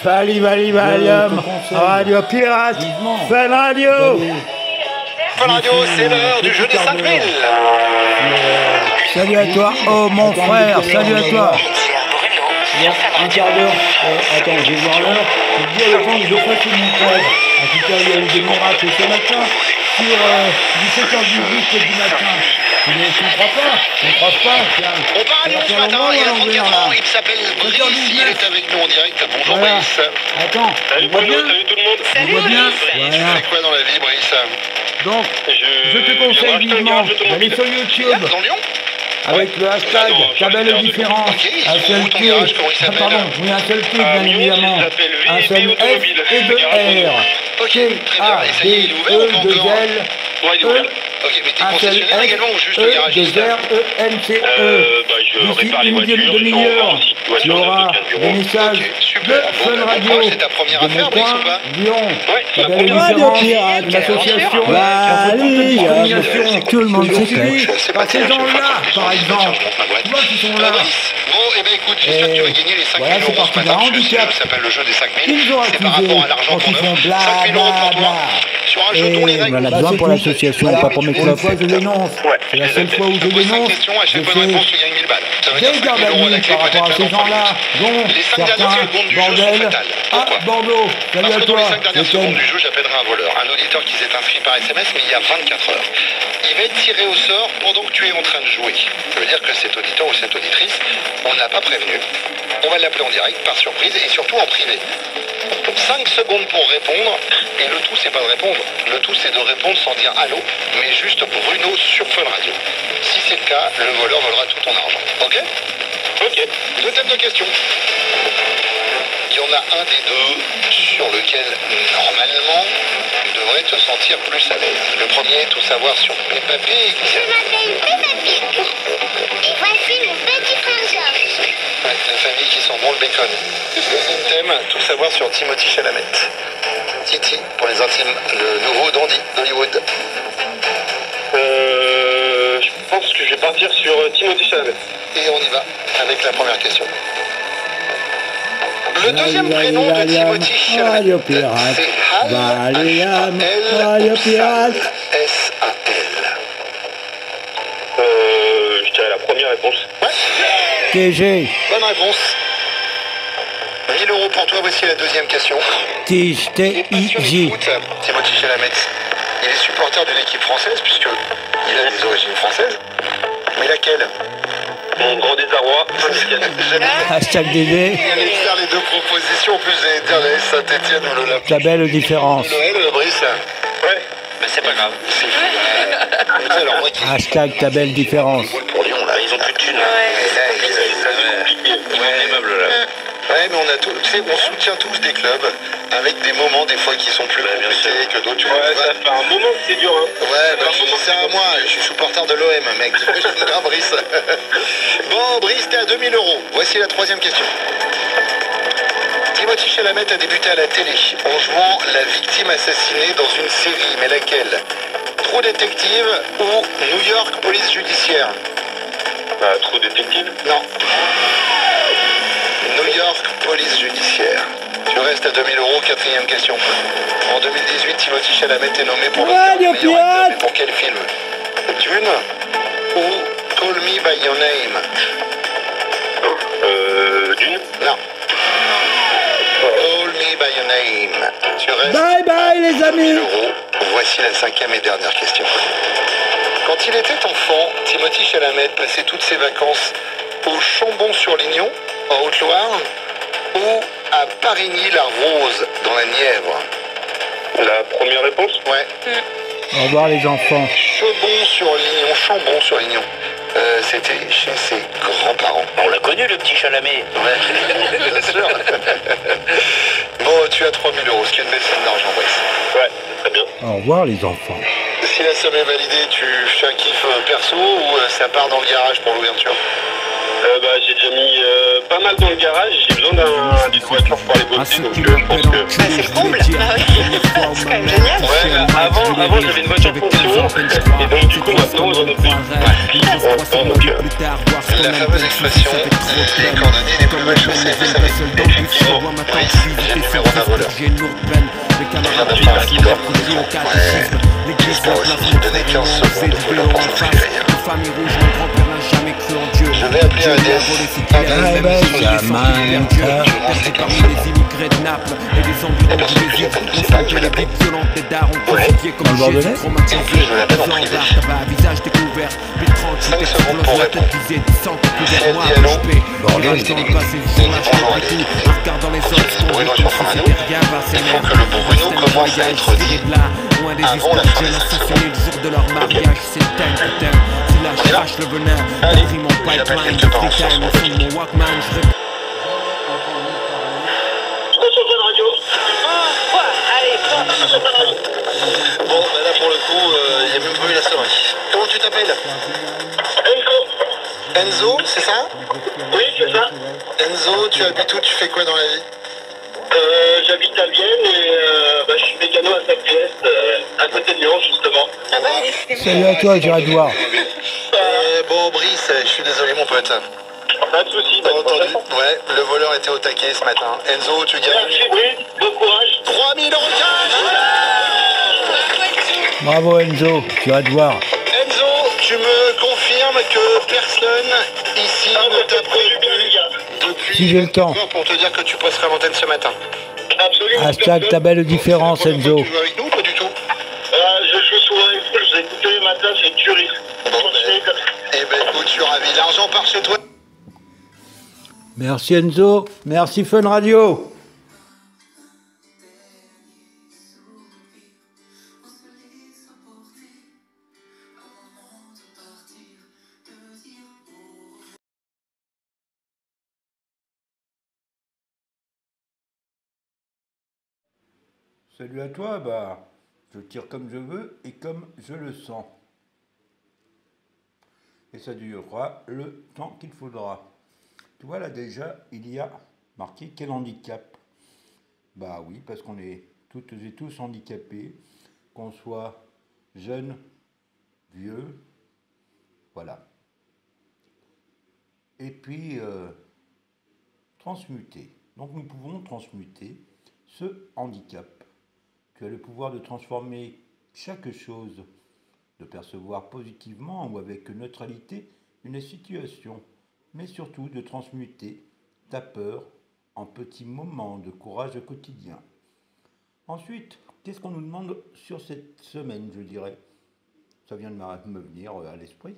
Valium, Radio Pirate, Fun Radio. Fun Radio, c'est l'heure du jeu des 5000. Salut à toi, oh mon frère, salut à toi. Un quart d'heure. Attends, je vais voir l'heure. Je dis à le temps que je fasse une montage. En tout cas, il y a eu des miracles ce matin sur 17h18 du matin. Tu ne crois pas? Tu ne crois pas? On part à Lyon ce matin, il a 34 ans, il s'appelle Brice, il est avec nous en direct. Bonjour voilà. Brice. Attends, Salut Bruno, salut tout le monde. tu vois bien? Tu fais quoi dans la vie Brice? Donc, je te conseille vivement d'aller sur YouTube Dans Lyon? avec le hashtag Tabelle Différence. Un seul T. Pardon, oui, un seul T, bien évidemment. Un seul F et deux R. T-A-D-E-2-L. Ok, mais t'es Un seul concessionnaire également ou juste garagiste? E-2-R-E-N-C-E. D'ici une demi-heure, tu auras des messages de Fun Radio, C'est ta première de mon affaire Brice coin, ou pas? Lyon, la Tabelle première Différence, de l'association, Tout le monde sait suivi par ces gens-là, par exemple. Tu vois qui sont là. Bon, eh ben écoute, j'espère que tu vas gagner les 5 000 Voilà, c'est euros parti ce matin. d'un parce que handicap. Ça s'appelle le jeu des 5 000. Ils ont C'est par accusé rapport à l'argent quand qu'on ils font offre. bla 5 000 euros pour bla toi. bla. Sur un jeton les On en règles. a besoin pour l'association, pas pour mes Une clubs. fois je dénonce, c'est la seule fois où je Je pose 5 dénonce, questions, à je chaque bonne fais réponse tu gagnes 1000 balles. Ça veut dire des 5 gardes 000 à euros à la vue clé, par rapport à peut-être ces même en gens-là, dont Les 5 dernières certains secondes du jeu sont bordels fatales. à Pourquoi? Bordeaux. Salut Parce à que dans les toi, 5 dernières je secondes t'aime. du jeu, j'appellerai un voleur, un auditeur qui s'est inscrit par SMS, mais il y a 24 heures. Il va être tiré au sort pendant que tu es en train de jouer. Ça veut dire que cet auditeur ou cette auditrice, on ne l'a pas prévenu. On va l'appeler en direct, par surprise, et surtout en privé. 5 secondes pour répondre, et le tout, c'est pas de répondre. Le tout, c'est de répondre sans dire allô, mais juste Bruno sur Fun Radio. Si c'est le cas, le voleur volera tout ton argent. Ok? Ok. Deuxième de question. Il y en a un des deux sur lequel, normalement, tu devrais te sentir plus à l'aise. Le premier, tout savoir sur Peppa Pig. Je m'appelle Peppa Pig. Et voici mon petit frère Georges. Ouais, la famille qui sent bon le bacon. Deuxième thème, tout savoir sur Timothée Chalamet. Titi, pour les intimes, le nouveau dandy d'Hollywood. Je pense que je vais partir sur Timothée Chalamet. Et on y va avec la première question. Le deuxième prénom de Timothée Chalamet, Radio Pirate, c'est Hal, Valium, H-A-L, Radio ou Pirate. Sal, S-A-L. Je dirais la première réponse. Ouais, TG, bonne réponse. 1000 euros pour toi, voici la deuxième question. Tige, Passionné de T-I-J. foot, Timothée Chalamet. Il est supporter d'une équipe française, puisque il a des origines françaises. Mais laquelle? Mon grand désarroi, J'allais Hashtag DD, faire les deux propositions, en plus j'allais dire la Saint-Etienne ou l'Olympique. Tabelle Différence. Noël, Brice. ouais, mais c'est pas grave. C'est fou. Alors, moi qui Hashtag Tabelle Différence. pour Lyon, là, ils ont plus de thunes. Mais là, Ils vendent des meubles là. Ouais, mais on a tout, tu sais, on soutient tous des clubs avec des moments des fois qui sont plus compliqués que d'autres. Tu vois, Ouais, ça fait un moment que c'est dur, hein. Ouais, bah tu dis ça à moi, je suis supporter de l'OM, mec. Non, Brice. Bon, Brice, t'es à 2000 euros. Voici la troisième question. Timothée Chalamet a débuté à la télé en jouant la victime assassinée dans une série, mais laquelle? True Détective ou New York Police Judiciaire? Bah, trop détective. Non. New York Police Judiciaire. Tu restes à 2000 euros, quatrième question. En 2018, Timothée Chalamet est nommé pour l'Oscar du meilleur acteur, mais pour quel film? Dune ou Call Me By Your Name? Dune. Non. Call Me By Your Name. Tu restes Bye bye les 2000 amis. euros. Voici la cinquième et dernière question. Quand il était enfant, Timothée Chalamet passait toutes ses vacances au Chambon-sur-Lignon, en Haute-Loire, ou à Parigny-la-Rose, dans la Nièvre. La première réponse. Ouais. Au revoir les enfants. Chambon-sur-Lignon. C'était chez ses grands-parents. On l'a connu, le petit Chalamet. Ouais, bien sûr. Bon, tu as 3000 euros, ce qui est une belle somme d'argent, Brice. Ouais, très bien. Au revoir les enfants. Si la somme est validée, tu fais un kiff perso ou ça part dans le garage pour l'ouverture? Bah, j'ai déjà mis pas mal dans le garage. J'ai besoin d'une voiture pour aller bosser, donc je pense que... Bah, c'est le comble. Bah oui, c'est quand même génial. Ouais, avant j'avais une voiture fonction, et donc du coup maintenant j'en ai plus. La fameuse expression, les cordonniers les plus mal chaussés, vous savez, effectivement, oui, j'ai le numéro d'un voleur. Et d'un paradis-bord. Ouais, moi aussi, j'ai donné 15 secondes au voleur pour s'inscrire. Je vais appeler ADS. Ah ben, ça m'aime ça. Je lance les 15 secondes. Et pour ceux que j'appelle, je sais pas, je l'appelle. Ouais, Dans le Bordelais? je l'appelle en privé. 5 secondes pour répondre. Si elle dit allô, Bordelais. il dit bonjour à lui. Bruno est en train à nous. Il faut que le Bruno commence à être dit avant la fin des 5 secondes. Ok. On y va? Allez, j'appelle quelque part en France pour te dire. Bon, bah là pour le coup, il n'y a même pas eu la sonnerie. Comment tu t'appelles? Enzo, c'est ça? Oui, c'est ça. Enzo, tu habites où? Tu fais quoi dans la vie? J'habite à Vienne et je suis mécano à Saint-Priest, à côté de Lyon justement. Ah bah, décidément. Salut à toi, Gérard Edouard. Bon, Brice, je suis désolé mon pote. Pas de soucis, T'as entendu? Ouais, le voleur était au taquet ce matin. Enzo, tu gagnes Merci, oui, bon courage. 3000 € de cash! Bravo Enzo, Gérard Edouard. Enzo, tu me confirmes que personne ici ne t'a prévenu depuis Si j'ai le temps. 24 heures pour te dire que tu passeras à l'antenne ce matin? Absolument. Hashtag ta belle différence Enzo. Tu joues avec nous ou pas du tout? Je joue souvent avec vous, je vous ai écouté le matin, c'est une tuerie. Eh ben écoute, je suis ravi. L'argent part chez toi. Merci Enzo, merci Fun Radio. Salut à toi, bah, je tire comme je veux et comme je le sens. Et ça durera le temps qu'il faudra. Tu vois là déjà, il y a marqué quel handicap? Bah oui, parce qu'on est toutes et tous handicapés, qu'on soit jeune, vieux, voilà. Et puis, transmuter. Donc nous pouvons transmuter ce handicap. Tu as le pouvoir de transformer chaque chose, de percevoir positivement ou avec neutralité une situation, mais surtout de transmuter ta peur en petits moments de courage quotidien. Ensuite, qu'est-ce qu'on nous demande sur cette semaine, je dirais? Ça vient de me venir à l'esprit.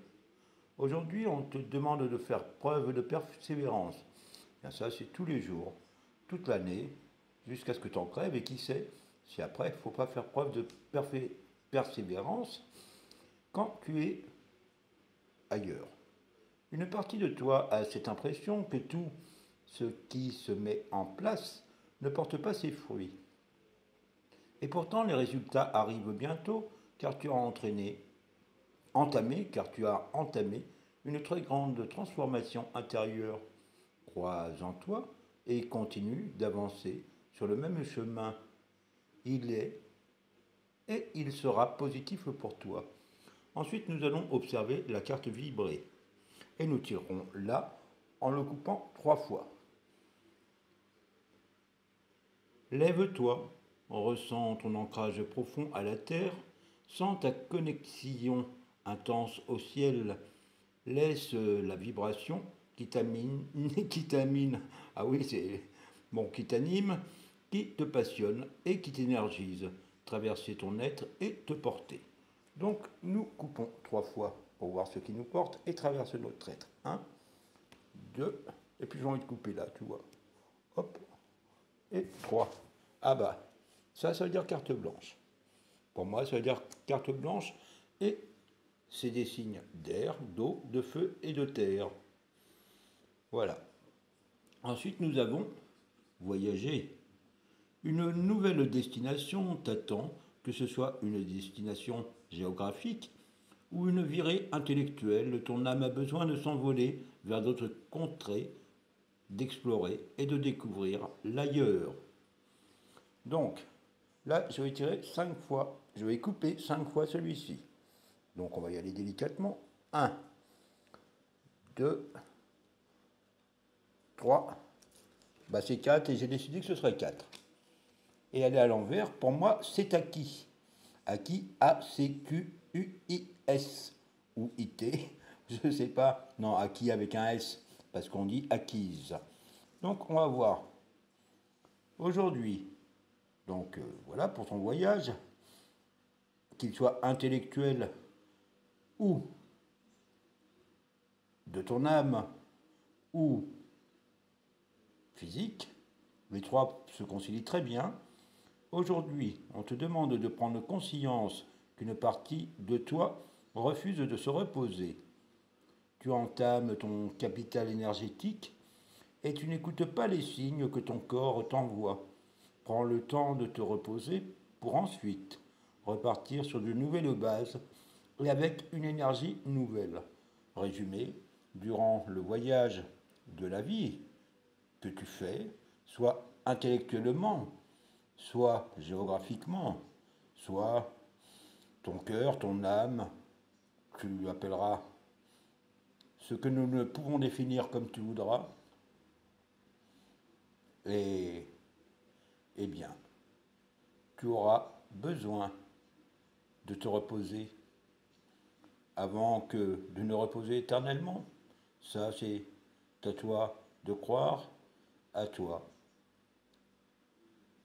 Aujourd'hui, on te demande de faire preuve de persévérance. Bien ça, c'est tous les jours, toute l'année, jusqu'à ce que tu en crèves, et qui sait si après, il ne faut pas faire preuve de persévérance quand tu es ailleurs. Une partie de toi a cette impression que tout ce qui se met en place ne porte pas ses fruits. Et pourtant, les résultats arrivent bientôt, car tu as entamé une très grande transformation intérieure. Crois en toi et continue d'avancer sur le même chemin. Il est et il sera positif pour toi. Ensuite, nous allons observer la carte vibrer. Et nous tirerons là en le coupant 3 fois. Lève-toi, ressens ton ancrage profond à la terre, sens ta connexion intense au ciel, laisse la vibration qui t'anime, qui te passionne et qui t'énergise, traverser ton être et te porter. Donc nous coupons 3 fois pour voir ce qui nous porte et traverse notre être. 1, 2, et puis j'ai envie de couper là, tu vois. Hop, et 3. Ah bah, ça veut dire carte blanche. Pour moi, ça veut dire carte blanche et c'est des signes d'air, d'eau, de feu et de terre. Voilà. Ensuite, nous avons voyagé. Une nouvelle destination t'attend, que ce soit une destination géographique ou une virée intellectuelle. Ton âme a besoin de s'envoler vers d'autres contrées, d'explorer et de découvrir l'ailleurs. Donc, là, je vais tirer 5 fois, je vais couper 5 fois celui-ci. Donc, on va y aller délicatement. 1, 2, 3, bah c'est 4 et j'ai décidé que ce serait 4. Et aller à l'envers, pour moi, c'est acquis. Acquis, A-C-Q-U-I-S ou I-T, je ne sais pas. Non, acquis avec un S, parce qu'on dit acquise. Donc, on va voir. Aujourd'hui, donc voilà, pour ton voyage, qu'il soit intellectuel ou de ton âme ou physique, les trois se concilient très bien. Aujourd'hui, on te demande de prendre conscience qu'une partie de toi refuse de se reposer. Tu entames ton capital énergétique et tu n'écoutes pas les signes que ton corps t'envoie. Prends le temps de te reposer pour ensuite repartir sur de nouvelles bases et avec une énergie nouvelle. Résumé, durant le voyage de la vie que tu fais, soit intellectuellement, soit géographiquement, soit ton cœur, ton âme, tu appelleras ce que nous ne pouvons définir comme tu voudras, et eh bien, tu auras besoin de te reposer avant que de ne reposer éternellement. Ça, c'est à toi de croire, à toi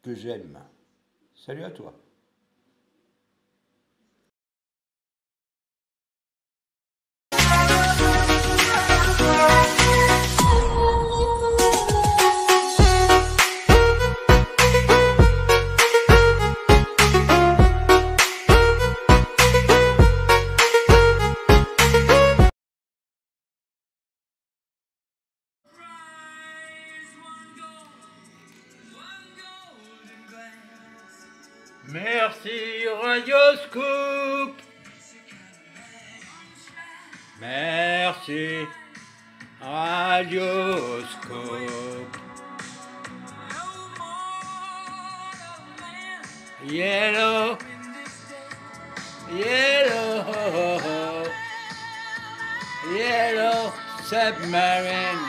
que j'aime. Salut à toi. Merci Radioscoop. Merci Radioscoop. Yellow, yellow, yellow submarine.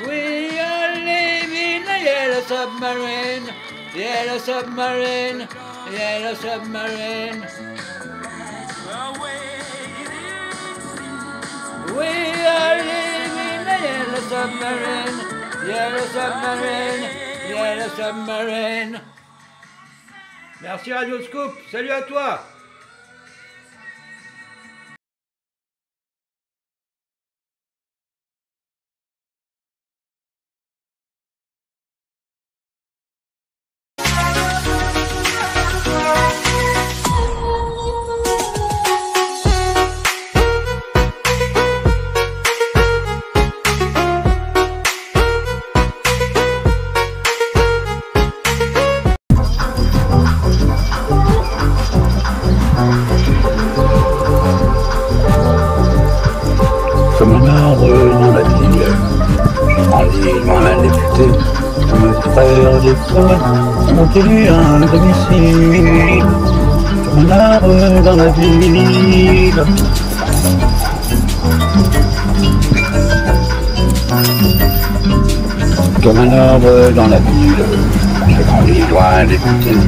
We are living a yellow submarine. Yellow submarine, yellow submarine. We are living a yellow submarine, yellow submarine, yellow submarine. Merci Radioscoop, salut à toi. Comme un arbre dans la ville, j'ai grandi loin des futurs. Mes frères des frères ont élu un domicile. Comme un arbre dans la ville. Comme un arbre dans la ville, j'ai grandi loin des futurs.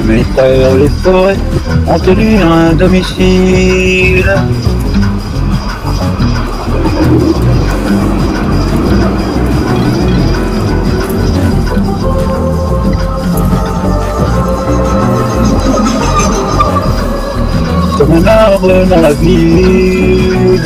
Mes frères des forêts ont élu un domicile. Comme un arbre dans la ville.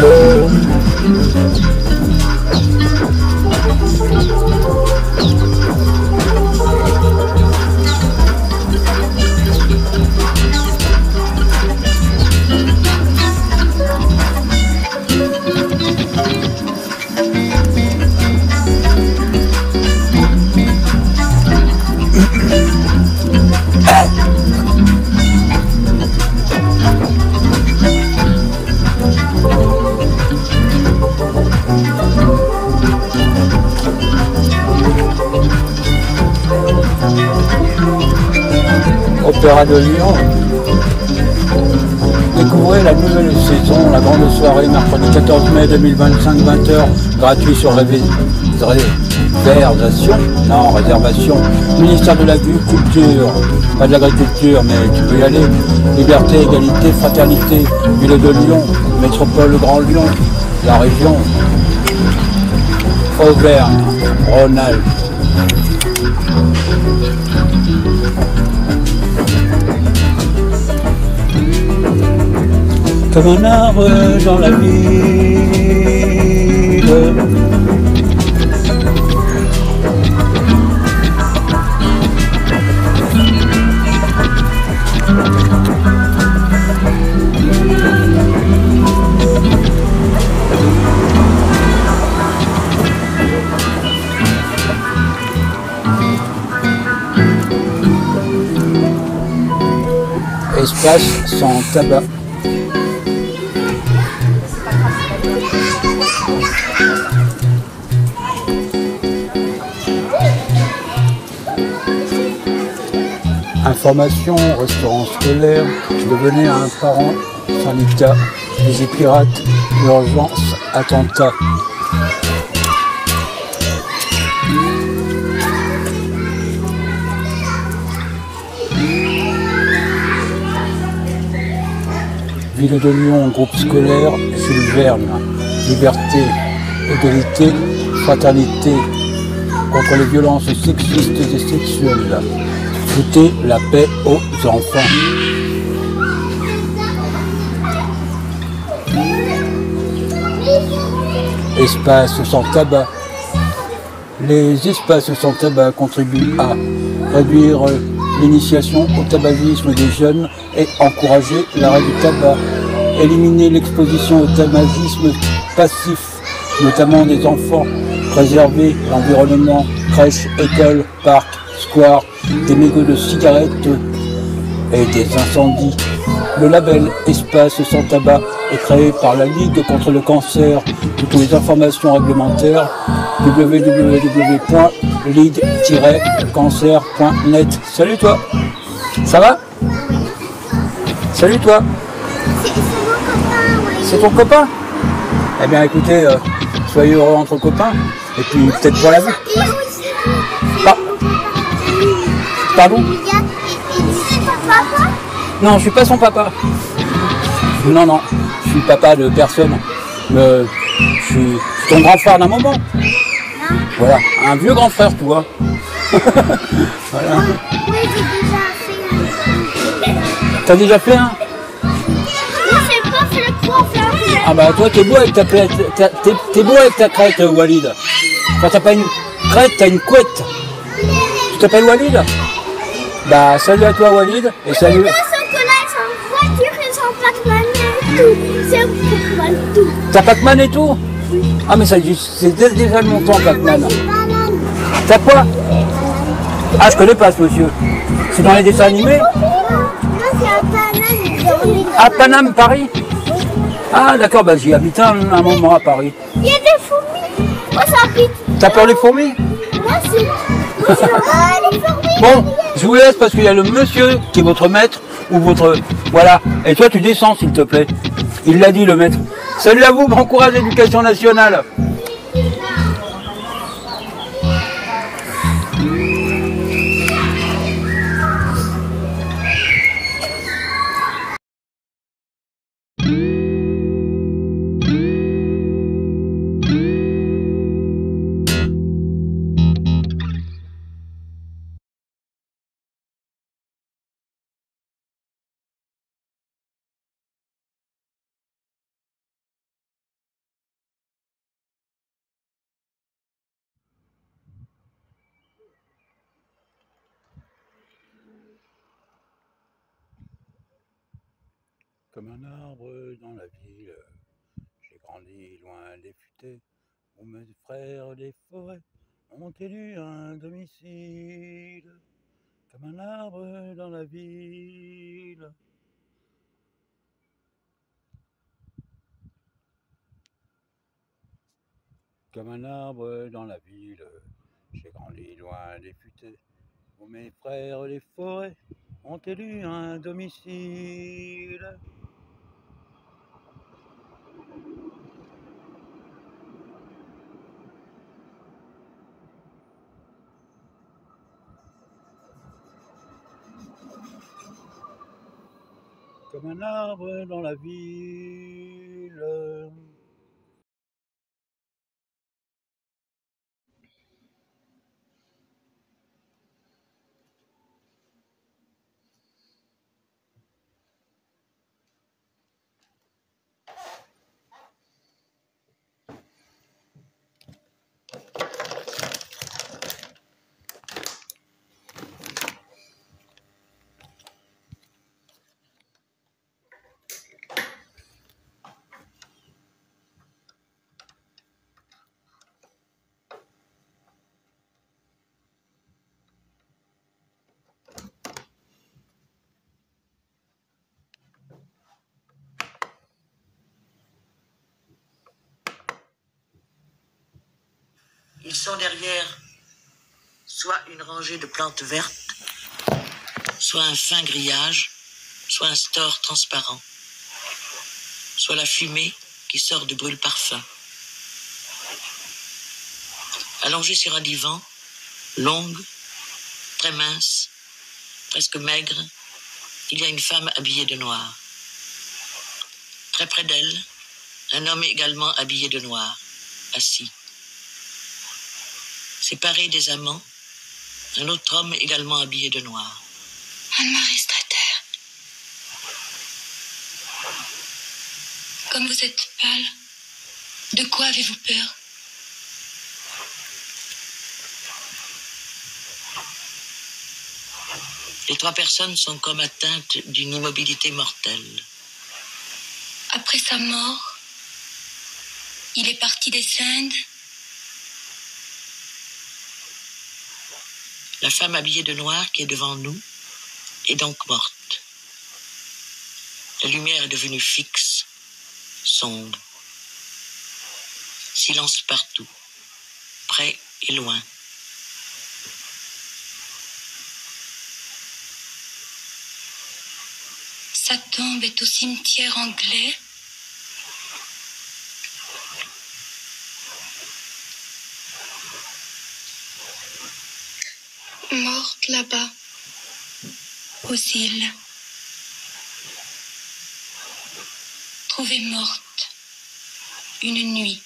Opéra de Lyon. Découvrez la nouvelle saison, la grande soirée, mercredi 14 mai 2025, 20h, gratuit sur réservation, ministère de l'Agriculture, pas de l'agriculture, mais tu peux y aller, liberté, égalité, fraternité, ville de Lyon, métropole Grand Lyon, la région, Auvergne, Rhône-Alpes. Comme un arbre dans la ville. Espace sans tabac. Information, restaurant scolaire, devenez un parent, syndicat, Vigipirate, urgence, attentat. Ville de Lyon, groupe scolaire, Jules Verne, liberté, égalité, fraternité, contre les violences sexistes et sexuelles. Foutez la paix aux enfants. Espaces sans tabac. Les espaces sans tabac contribuent à réduire l'initiation au tabagisme des jeunes et encourager l'arrêt du tabac. Éliminer l'exposition au tabagisme passif, notamment des enfants. Préserver l'environnement, crèches, écoles, parcs, squares, des mégots de cigarettes et des incendies. Le label Espace sans tabac est créé par la Ligue contre le cancer. Toutes les informations réglementaires www.lead-cancer.net. Salut toi. Ça va? Salut toi. C'est ton copain? Eh bien écoutez, soyez heureux entre copains. Et puis peut-être pour la vie. Pardon? Non, je suis pas son papa. Non, non, je suis papa de personne. Je suis ton grand frère d'un moment. Voilà, un vieux grand frère, tu vois. Voilà. Oui, j'ai déjà fait un. T'as déjà fait un? Moi, j'ai pas fait le coiffeur. Ah bah toi, t'es beau avec ta crête, t'es beau avec ta crête, Walid. Quand t'as pas une crête, t'as une couette. Tu t'appelles Walid? Bah salut à toi Walid et salut. Ils sont que là, ils sont en voiture, ils sont Pac-Man et tout. C'est Pac-Man tout. T'as Pac-Man et tout? Ah mais ça c'est déjà le montant Pac-Man. T'as quoi? Ah je connais pas ce monsieur. C'est dans les dessins animés? Non, c'est à Paname. À Paname, Paris? Ah d'accord, bah j'y habite un moment à Paris. Il y a des fourmis. Moi, ça habite. T'as peur des fourmis? Moi, c'est. Ah, les fourmis. Bon, je vous laisse parce qu'il y a le monsieur qui est votre maître ou votre... Voilà. Et toi tu descends s'il te plaît. Il l'a dit le maître. Salut à vous, bon courage éducation nationale. Comme un arbre dans la ville, j'ai grandi loin des futaies, où mes frères des forêts ont élu un domicile. Comme un arbre dans la ville. Comme un arbre dans la ville, j'ai grandi loin des futaies, Pour mes frères, les forêts ont élu un domicile. Comme un arbre dans la ville. Ils sont derrière soit une rangée de plantes vertes, soit un fin grillage, soit un store transparent, soit la fumée qui sort de brûle-parfum. Allongée sur un divan, longue, très mince, presque maigre, il y a une femme habillée de noir. Très près d'elle, un homme également habillé de noir, assis. Séparés des amants, un autre homme également habillé de noir. Anne-Marie Strater, comme vous êtes pâle, de quoi avez-vous peur? Les trois personnes sont comme atteintes d'une immobilité mortelle. Après sa mort, il est parti des Indes. La femme habillée de noir qui est devant nous est donc morte. La lumière est devenue fixe, sombre. Silence partout, près et loin. Sa tombe est au cimetière anglais. Morte là-bas, aux îles. Trouvée morte, une nuit.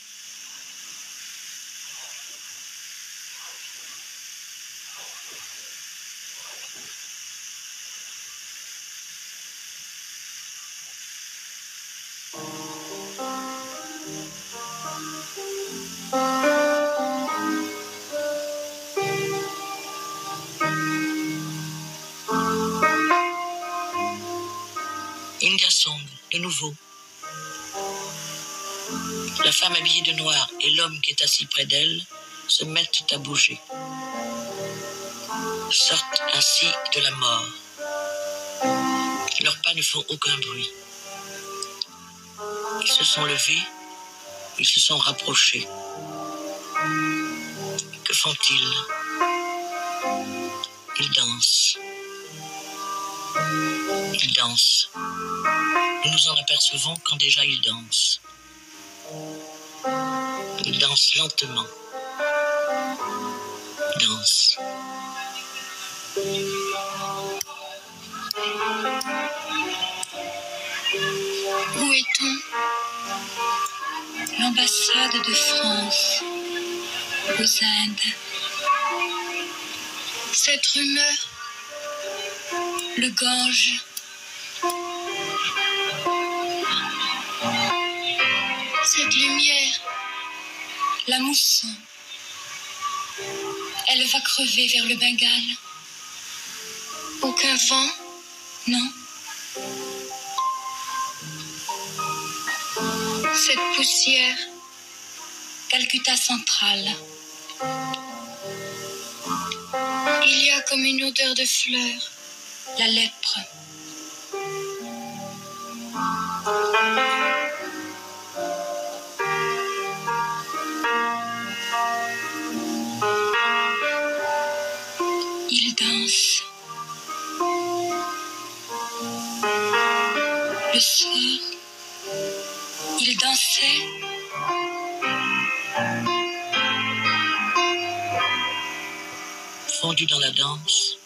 Inga Song, de nouveau. La femme habillée de noir et l'homme qui est assis près d'elle se mettent à bouger. Sortent ainsi de la mort. Leurs pas ne font aucun bruit. Ils se sont levés, ils se sont rapprochés. Que font-ils? Ils dansent. Ils dansent. Nous nous en apercevons quand déjà ils dansent. Ils dansent lentement. Dansent. Où est-on? L'ambassade de France, aux Indes. Cette rumeur, le Gange. Cette lumière, la mousson. Elle va crever vers le Bengale. Aucun vent? Non. Cette poussière, Calcutta centrale. Il y a comme une odeur de fleurs, la lèpre. Il danse. Le soir, il dansait. Fondus dans la danse,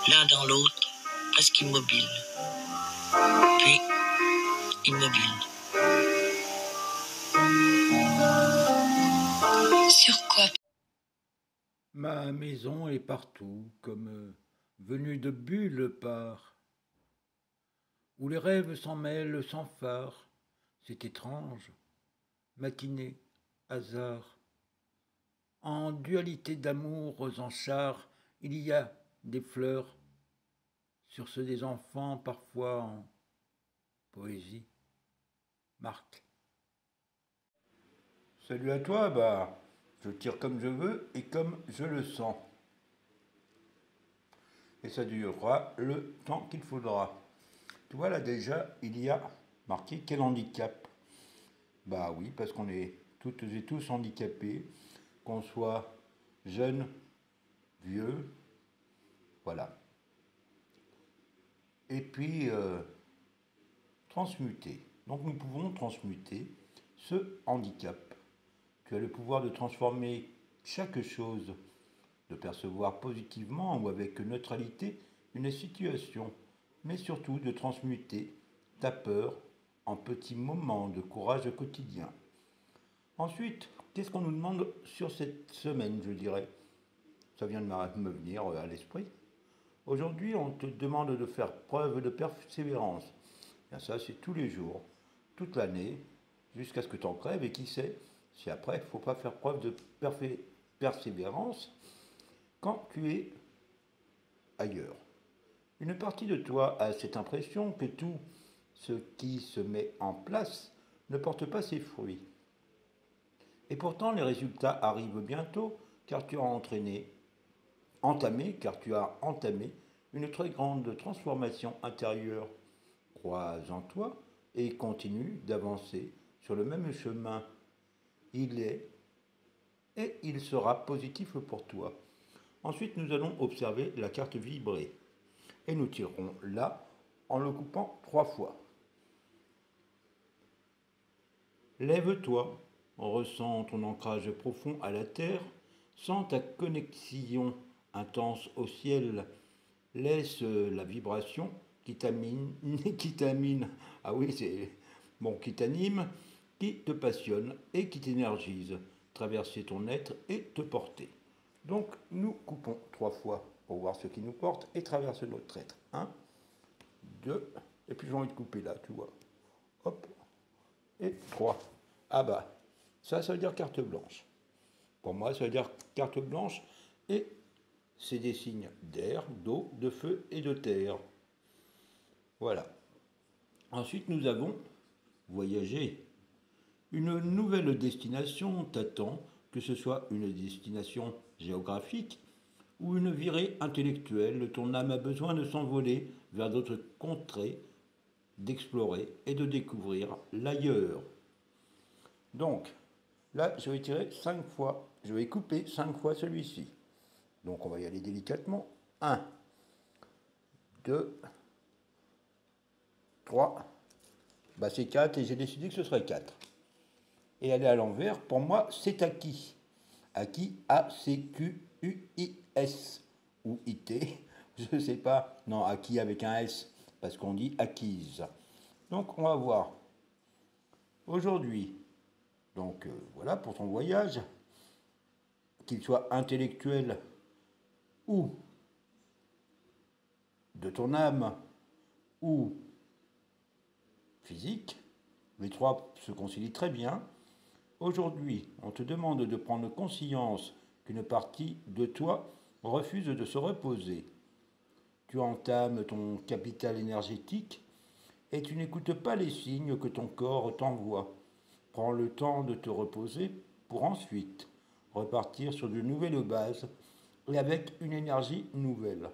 l'un dans l'autre, presque immobiles. Puis, immobiles. Sur quoi? Ma maison est partout, comme venue de bulle part, où les rêves s'en mêlent sans phare. C'est étrange, matinée, hasard. En dualité d'amour en char, il y a des fleurs sur ceux des enfants, parfois en poésie. Marc. Salut à toi, bah, je tire comme je veux et comme je le sens. Et ça durera le temps qu'il faudra. Tu vois là déjà, il y a marqué quel handicap. Bah oui, parce qu'on est toutes et tous handicapés, qu'on soit jeune, vieux, voilà. Et puis, transmuter. Donc nous pouvons transmuter ce handicap. Tu as le pouvoir de transformer chaque chose, de percevoir positivement ou avec neutralité une situation, mais surtout de transmuter ta peur en petits moments de courage quotidien. Ensuite, qu'est-ce qu'on nous demande sur cette semaine, je dirais? Ça vient de me venir à l'esprit. Aujourd'hui, on te demande de faire preuve de persévérance. Bien ça, c'est tous les jours, toute l'année, jusqu'à ce que tu en crèves, et qui sait si après, il ne faut pas faire preuve de persévérance quand tu es ailleurs. Une partie de toi a cette impression que tout ce qui se met en place ne porte pas ses fruits. Et pourtant, les résultats arrivent bientôt, car tu as entamé une très grande transformation intérieure. Crois en toi et continue d'avancer sur le même chemin. Il est et il sera positif pour toi. Ensuite, nous allons observer la carte vibrer et nous tirerons là en le coupant 3 fois. Lève-toi, ressens ton ancrage profond à la terre, sens ta connexion intense au ciel, laisse la vibration qui t'anime, qui te passionne et qui t'énergise, traverser ton être et te porter. Donc nous coupons 3 fois pour voir ce qui nous porte et traverse notre être. 1, 2, et puis j'ai envie de couper là, tu vois. Hop, et 3. Ah bah, ça veut dire carte blanche. Pour moi, ça veut dire carte blanche et c'est des signes d'air, d'eau, de feu et de terre. Voilà. Ensuite, nous avons voyagé. Une nouvelle destination t'attend, que ce soit une destination géographique ou une virée intellectuelle. Ton âme a besoin de s'envoler vers d'autres contrées, d'explorer et de découvrir l'ailleurs. Donc, là, je vais tirer 5 fois. Je vais couper 5 fois celui-ci. Donc, on va y aller délicatement. 1, 2, 3. Bah, c'est 4 et j'ai décidé que ce serait 4. Et aller à l'envers, pour moi, c'est acquis. Acquis, A-C-Q-U-I-S ou I-T. Je ne sais pas. Non, acquis avec un S, parce qu'on dit acquise. Donc, on va voir. Aujourd'hui, donc voilà pour ton voyage, qu'il soit intellectuel ou de ton âme ou physique, les 3 se concilient très bien. Aujourd'hui, on te demande de prendre conscience qu'une partie de toi refuse de se reposer. Tu entames ton capital énergétique et tu n'écoutes pas les signes que ton corps t'envoie. Prends le temps de te reposer pour ensuite repartir sur de nouvelles bases et avec une énergie nouvelle.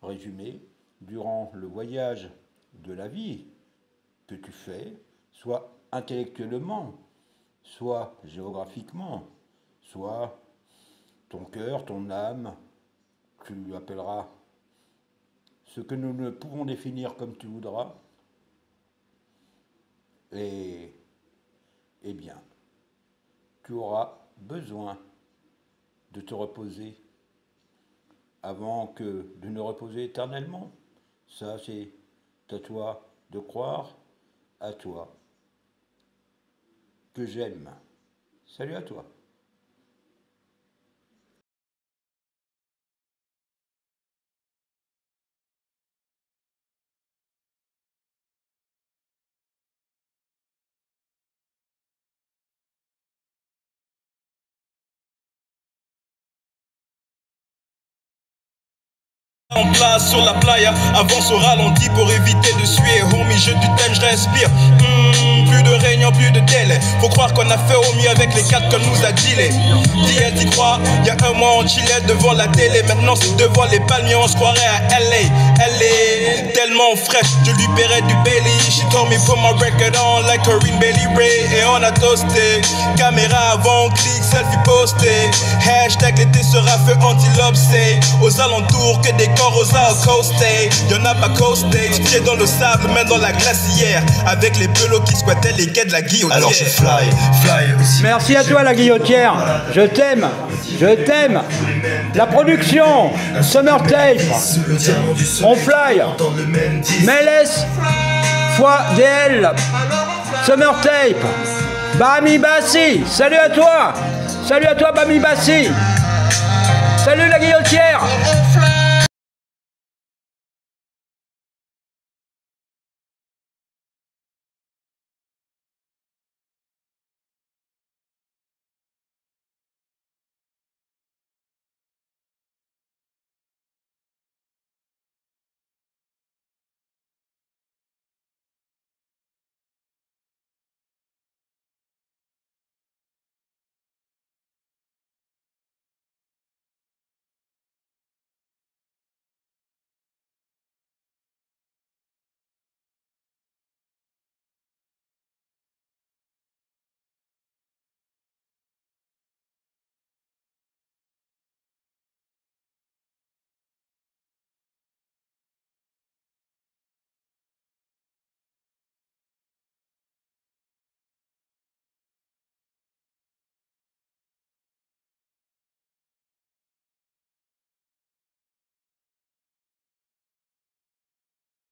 Résumé, durant le voyage de la vie que tu fais, soit intellectuellement, soit géographiquement, soit ton cœur, ton âme, tu appelleras ce que nous ne pouvons définir comme tu voudras. Et, eh bien, tu auras besoin de te reposer avant que de nous reposer éternellement. Ça, c'est à toi de croire, à toi que j'aime. Salut à toi. En place sur la playa, avance au ralenti pour éviter de suer. Homie, je du thème, je respire. Plus de réunion, plus de délai. Faut croire qu'on a fait au mieux avec les 4 qu'on nous a dealé. D'hier, t'y crois, y'a un mois on chillait devant la télé. Maintenant c'est devant les palmiers, on se croirait à LA. Elle est tellement fraîche, je lui paierais du Bailey. She told me put my record on like Corinne Bailey Ray. Et on a toasté, caméra avant, clic, selfie posté. Hashtag l'été sera feu anti-lobster. Aux alentours que des corps aux coasté. Y'en a pas coasté, pieds dans le sable, main dans la glacière. Avec les pelots qui squattaient les quais de la guillotière. Alors je fly aussi. Merci à toi la guillotière, je t'aime, je t'aime. La production, Summer Tape, on fly, Meles, fois DL, Summer Tape, Bami Bassi, salut à toi Bami Bassi, salut la guillotière.